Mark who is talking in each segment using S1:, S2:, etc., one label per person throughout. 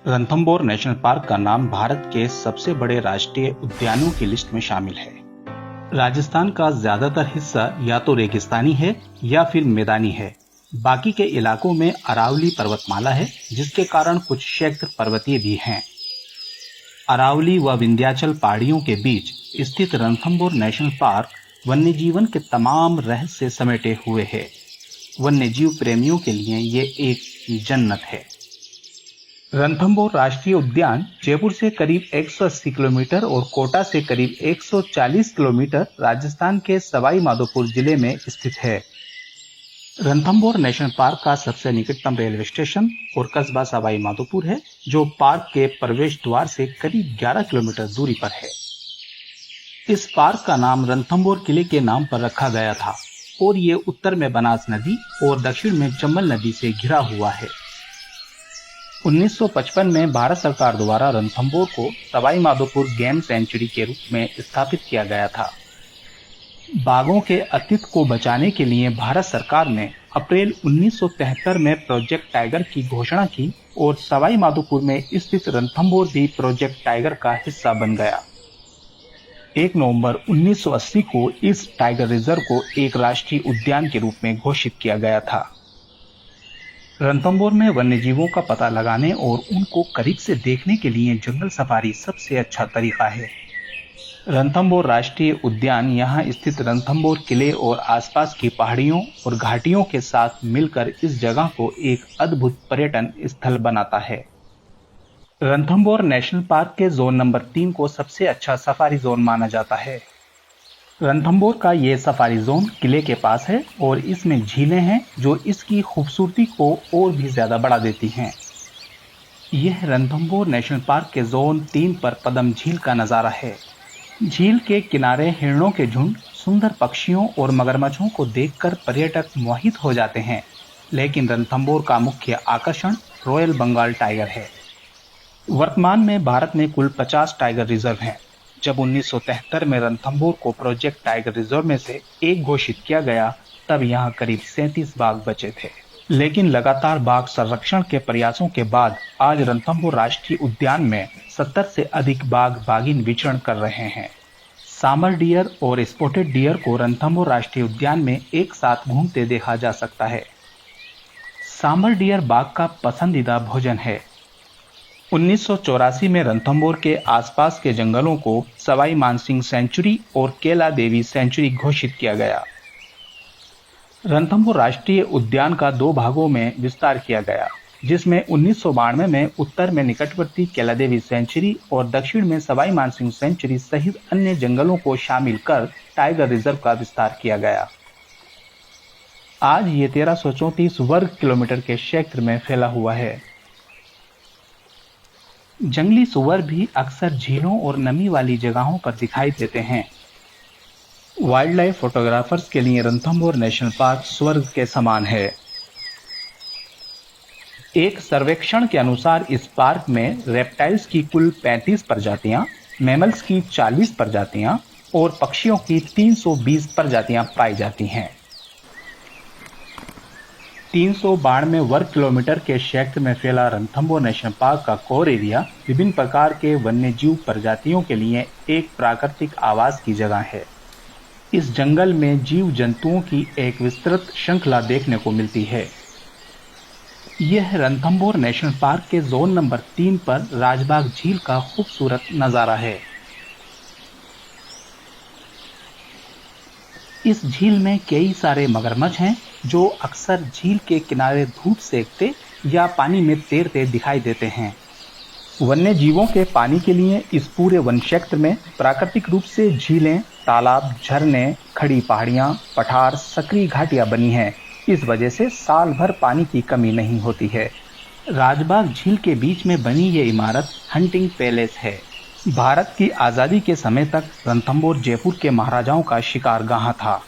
S1: Ranthambore national park का नाम भारत के सबसे बड़े राष्ट्रीय उद्यानों की लिस्ट में शामिल है। राजस्थान का ज्यादातर हिस्सा या तो रेगिस्तानी है या फिर मैदानी है। बाकी के इलाकों में अरावली पर्वतमाला है, जिसके कारण कुछ क्षेत्र पर्वतीय भी हैं। अरावली व विंध्याचल पहाड़ियों के बीच स्थित रणथंभौर नेशनल पार्क वन्य जीवन के तमाम रहस्य समेटे हुए है। वन्य जीव प्रेमियों के लिए ये एक जन्नत है। रणथंभौर राष्ट्रीय उद्यान जयपुर से करीब 180 किलोमीटर और कोटा से करीब 140 किलोमीटर राजस्थान के सवाई माधोपुर जिले में स्थित है। रणथंभौर नेशनल पार्क का सबसे निकटतम रेलवे स्टेशन और कस्बा सवाई माधोपुर है, जो पार्क के प्रवेश द्वार से करीब 11 किलोमीटर दूरी पर है। इस पार्क का नाम रणथंभौर किले के नाम पर रखा गया था और ये उत्तर में बनास नदी और दक्षिण में चंबल नदी से घिरा हुआ है। 1955 में भारत सरकार द्वारा रणथंभौर को सवाई माधोपुर गेम सेंचुरी के रूप में स्थापित किया गया था। बाघों के अस्तित्व को बचाने के लिए भारत सरकार ने अप्रैल 1973 में प्रोजेक्ट टाइगर की घोषणा की और सवाई माधोपुर में स्थित रणथंभौर भी प्रोजेक्ट टाइगर का हिस्सा बन गया। 1 नवंबर 1980 को इस टाइगर रिजर्व को एक राष्ट्रीय उद्यान के रूप में घोषित किया गया था। रणथंभौर में वन्यजीवों का पता लगाने और उनको करीब से देखने के लिए जंगल सफारी सबसे अच्छा तरीका है। रणथंभौर राष्ट्रीय उद्यान यहाँ स्थित रणथंभौर किले और आसपास की पहाड़ियों और घाटियों के साथ मिलकर इस जगह को एक अद्भुत पर्यटन स्थल बनाता है। रणथंभौर नेशनल पार्क के जोन नंबर 3 को सबसे अच्छा सफारी जोन माना जाता है। रणथंभौर का ये सफारी जोन किले के पास है और इसमें झीलें हैं जो इसकी खूबसूरती को और भी ज्यादा बढ़ा देती हैं। यह रणथंभौर नेशनल पार्क के जोन 3 पर पदम झील का नजारा है। झील के किनारे हिरणों के झुंड, सुंदर पक्षियों और मगरमच्छों को देखकर पर्यटक मोहित हो जाते हैं। लेकिन रणथंभौर का मुख्य आकर्षण रॉयल बंगाल टाइगर है। वर्तमान में भारत में कुल 50 टाइगर रिजर्व हैं। जब 1973 में रणथंभौर को प्रोजेक्ट टाइगर रिजर्व में से एक घोषित किया गया, तब यहाँ करीब 37 बाघ बचे थे। लेकिन लगातार बाघ संरक्षण के प्रयासों के बाद आज रणथंभौर राष्ट्रीय उद्यान में 70 से अधिक बाघ बाघिन विचरण कर रहे हैं। सामर डियर और स्पॉटेड डियर को रणथंभौर राष्ट्रीय उद्यान में एक साथ घूमते देखा जा सकता है। सामर डियर बाघ का पसंदीदा भोजन है। 1984 में रणथंभौर के आसपास के जंगलों को सवाई मानसिंह सेंचुरी और केला देवी सेंचुरी घोषित किया गया। रणथंभौर राष्ट्रीय उद्यान का 2 भागों में विस्तार किया गया, जिसमें 1992 में उत्तर में निकटवर्ती केला देवी सेंचुरी और दक्षिण में सवाई मानसिंह सेंचुरी सहित अन्य जंगलों को शामिल कर टाइगर रिजर्व का विस्तार किया गया। आज ये 1334 वर्ग किलोमीटर के क्षेत्र में फैला हुआ है। जंगली सुअर भी अक्सर झीलों और नमी वाली जगहों पर दिखाई देते हैं। वाइल्ड लाइफ फोटोग्राफर्स के लिए रणथंभौर नेशनल पार्क स्वर्ग के समान है। एक सर्वेक्षण के अनुसार इस पार्क में रेप्टाइल्स की कुल 35 प्रजातियां, मैमल्स की 40 प्रजातियां और पक्षियों की 320 प्रजातियां पाई जाती हैं। 392 वर्ग किलोमीटर के क्षेत्र में फैला रणथंभौर नेशनल पार्क का कोर एरिया विभिन्न प्रकार के वन्यजीव प्रजातियों के लिए एक प्राकृतिक आवास की जगह है। इस जंगल में जीव जंतुओं की एक विस्तृत श्रृंखला देखने को मिलती है। यह रणथंभौर नेशनल पार्क के जोन नंबर 3 पर राजबाग झील का खूबसूरत नजारा है। इस झील में कई सारे मगरमच्छ हैं जो अक्सर झील के किनारे धूप सेकते या पानी में तैरते दिखाई देते हैं। वन्य जीवों के पानी के लिए इस पूरे वन क्षेत्र में प्राकृतिक रूप से झीलें, तालाब, झरने, खड़ी पहाड़ियां, पठार, सक्रिय घाटियां बनी हैं। इस वजह से साल भर पानी की कमी नहीं होती है। राजबाग झील के बीच में बनी ये इमारत हंटिंग पैलेस है। भारत की आजादी के समय तक रणथंभौर जयपुर के महाराजाओं का शिकारगाह था।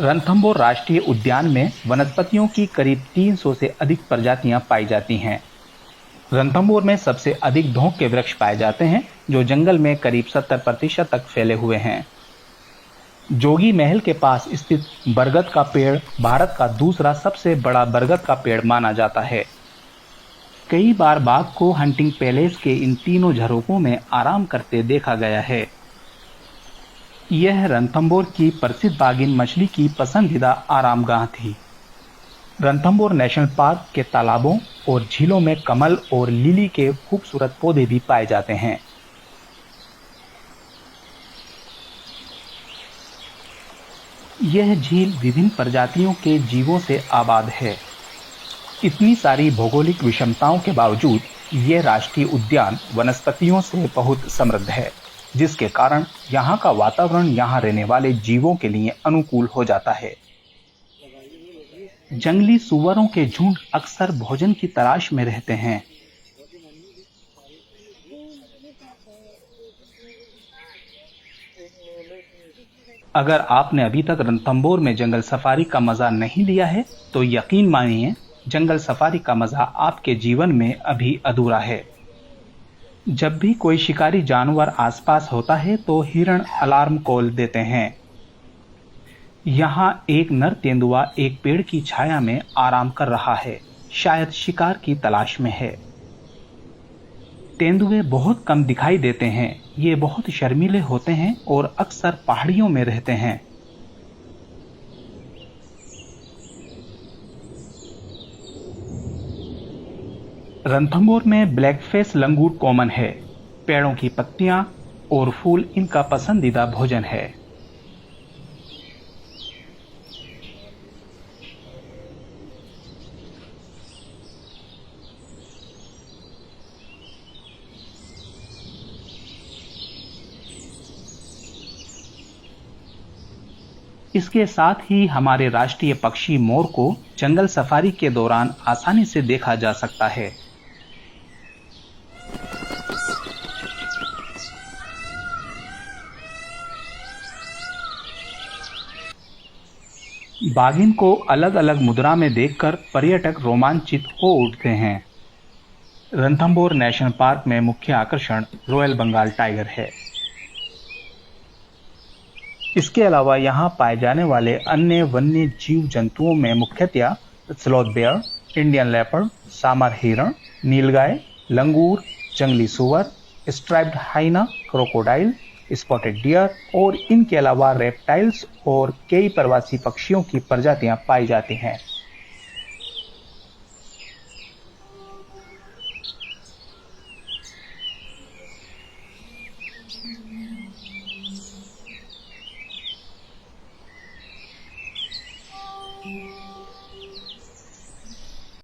S1: रणथंभौर राष्ट्रीय उद्यान में वनस्पतियों की करीब 300 से अधिक प्रजातियां पाई जाती हैं। रणथंभौर में सबसे अधिक धोंक के वृक्ष पाए जाते हैं, जो जंगल में करीब 70% तक फैले हुए हैं। जोगी महल के पास स्थित बरगद का पेड़ भारत का दूसरा सबसे बड़ा बरगद का पेड़ माना जाता है। कई बार बाघ को हंटिंग पैलेस के इन तीनों झरोखों में आराम करते देखा गया है। यह रणथंभौर की प्रसिद्ध बाघिन मछली की पसंदीदा आरामगाह थी। रणथंभौर नेशनल पार्क के तालाबों और झीलों में कमल और लिली के खूबसूरत पौधे भी पाए जाते हैं। यह झील विभिन्न प्रजातियों के जीवों से आबाद है। इतनी सारी भौगोलिक विषमताओं के बावजूद यह राष्ट्रीय उद्यान वनस्पतियों से बहुत समृद्ध है, जिसके कारण यहाँ का वातावरण यहाँ रहने वाले जीवों के लिए अनुकूल हो जाता है। जंगली सुअरों के झुंड अक्सर भोजन की तलाश में रहते हैं। अगर आपने अभी तक रणथंभौर में जंगल सफारी का मजा नहीं लिया है, तो यकीन मानिए जंगल सफारी का मजा आपके जीवन में अभी अधूरा है। जब भी कोई शिकारी जानवर आसपास होता है तो हिरण अलार्म कॉल देते हैं। यहाँ एक नर तेंदुआ एक पेड़ की छाया में आराम कर रहा है, शायद शिकार की तलाश में है। तेंदुए बहुत कम दिखाई देते हैं। ये बहुत शर्मीले होते हैं और अक्सर पहाड़ियों में रहते हैं। रणथंभौर में ब्लैकफेस लंगूर कॉमन है। पेड़ों की पत्तियां और फूल इनका पसंदीदा भोजन है। इसके साथ ही हमारे राष्ट्रीय पक्षी मोर को जंगल सफारी के दौरान आसानी से देखा जा सकता है। बाघिन को अलग अलग मुद्रा में देखकर पर्यटक रोमांचित हो उठते हैं। रणथंभौर नेशनल पार्क में मुख्य आकर्षण रॉयल बंगाल टाइगर है। इसके अलावा यहाँ पाए जाने वाले अन्य वन्य जीव जंतुओं में मुख्यतया स्लॉथ बेयर, इंडियन लेपर्ड, सामर हिरण, नीलगाय, लंगूर, जंगली सुअर, स्ट्राइप्ड हाइना, क्रोकोडाइल, स्पॉटेड डियर और इनके अलावा रेप्टाइल्स और कई प्रवासी पक्षियों की प्रजातियां पाई जाती हैं।